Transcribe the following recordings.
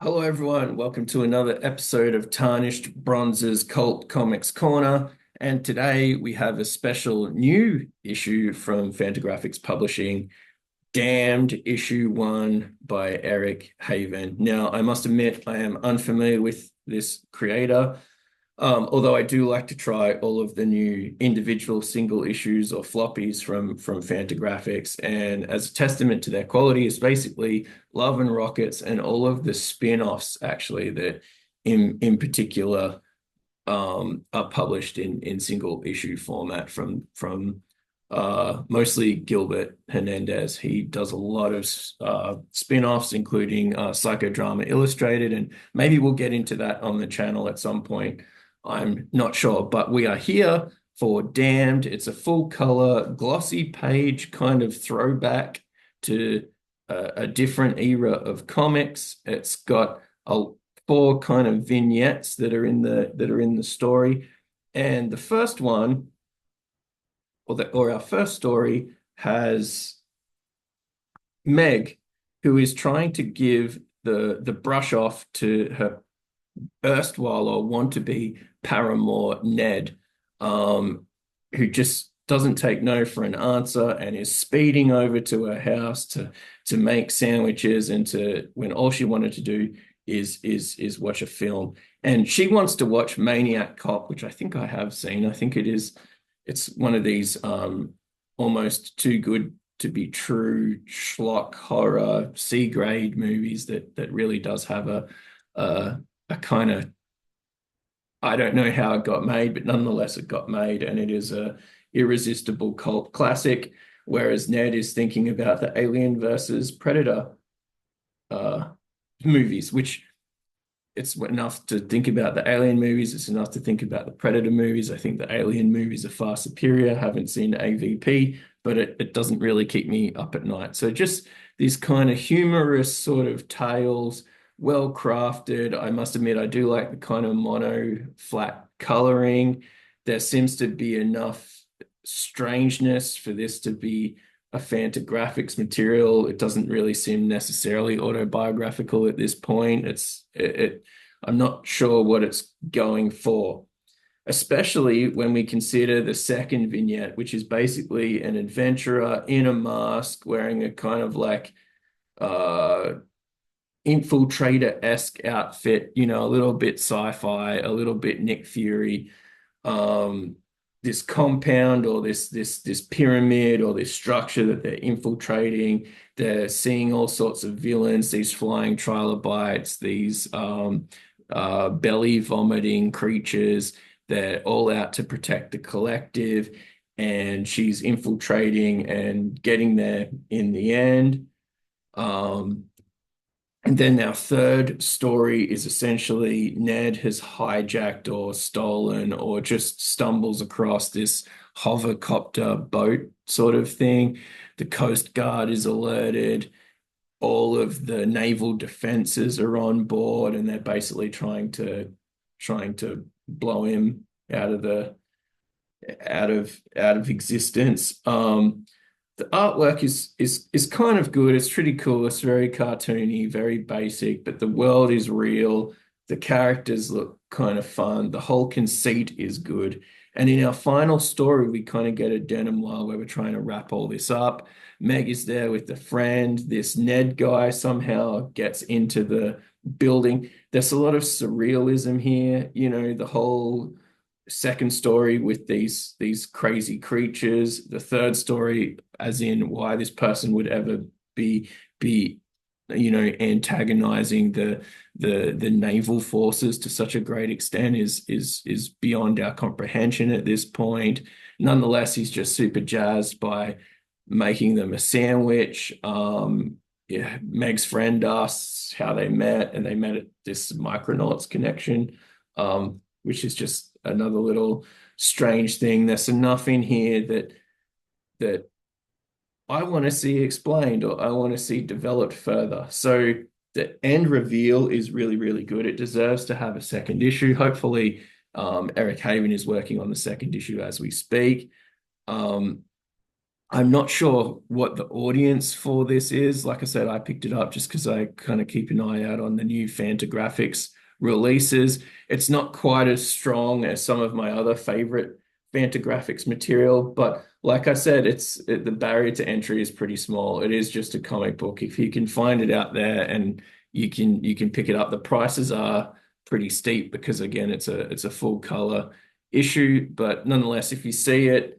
Hello, everyone. Welcome to another episode of Tarnished Bronze's Cult Comics Corner. And today we have a special new issue from Fantagraphics Publishing, Damned Issue 1 by Eric Haven. Now, I must admit, I am unfamiliar with this creator. Although I do like to try all of the new individual single issues or floppies from Fantagraphics, and as a testament to their quality is basically Love and Rockets and all of the spin-offs actually that in particular are published in single issue format from mostly Gilbert Hernandez. He does a lot of spin-offs, including Psychodrama Illustrated, and maybe we'll get into that on the channel at some point. I'm not sure, but we are here for Damned. It's a full color, glossy page kind of throwback to a different era of comics. It's got four kind of vignettes that are in the story, and the first one, or our first story, has Meg, who is trying to give the brush off to her erstwhile or want to be paramour Ned, who just doesn't take no for an answer and is speeding over to her house to make sandwiches and to when all she wanted to do is watch a film. And she wants to watch Maniac Cop, which I think I have seen. I think it's one of these almost too good to be true schlock horror C grade movies that really does have a kind of, I don't know how it got made, but nonetheless it got made, and it is a irresistible cult classic. Whereas Ned is thinking about the Alien versus Predator uh, movies, which it's enough to think about the Alien movies. It's enough to think about the Predator movies. I think the Alien movies are far superior. Haven't seen AVP, but it doesn't really keep me up at night. So just these kind of humorous sort of tales, well crafted. I must admit, I do like the kind of mono flat coloring. There seems to be enough strangeness for this to be a Fantagraphics material. It doesn't really seem necessarily autobiographical at this point. I'm not sure what it's going for, especially when we consider the second vignette, which is basically an adventurer in a mask wearing a kind of like uh infiltrator-esque outfit, a little bit sci-fi, a little bit Nick Fury. This compound or this pyramid or this structure that they're infiltrating. They're seeing all sorts of villains, these flying trilobites, these belly vomiting creatures. They're all out to protect the collective, and she's infiltrating and getting there in the end. Um, and then our third story is essentially Ned has hijacked or stolen or just stumbles across this hovercopter boat sort of thing. The Coast Guard is alerted. All of the naval defenses are on board, and they're basically trying to blow him out of existence. The artwork is kind of good. It's pretty cool. It's very cartoony, very basic, but the world is real. The characters look kind of fun. The whole conceit is good. And in our final story, we kind of get a denouement where we're trying to wrap all this up. Meg is there with the friend. This Ned guy somehow gets into the building. There's a lot of surrealism here. The whole second story with these crazy creatures, the third story as in why this person would ever be antagonizing the naval forces to such a great extent is beyond our comprehension at this point. Nonetheless, he's just super jazzed by making them a sandwich. Yeah, Meg's friend asks how they met, and they met at this Micronauts connection, which is just another little strange thing. There's enough in here that I want to see explained or I want to see developed further. So the end reveal is really, really good. It deserves to have a second issue. Hopefully, Eric Haven is working on the second issue as we speak. Um, I'm not sure what the audience for this is. Like I said, I picked it up just because I kind of keep an eye out on the new Fantagraphics releases. It's not quite as strong as some of my other favorite Fantagraphics material, but like I said, the barrier to entry is pretty small. It is just a comic book. If you can find it out there and you can pick it up, the prices are pretty steep because again, it's a full color issue, but nonetheless, if you see it,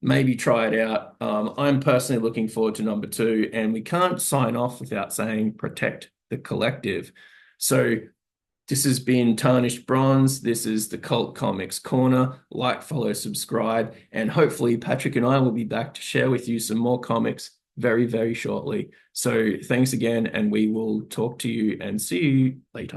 maybe try it out. I'm personally looking forward to number two, and we can't sign off without saying protect the collective. So this has been Tarnished Bronze. This is the Cult Comics Corner. Like, follow, subscribe, and hopefully Patrick and I will be back to share with you some more comics very, very shortly. So thanks again, and we will talk to you and see you later.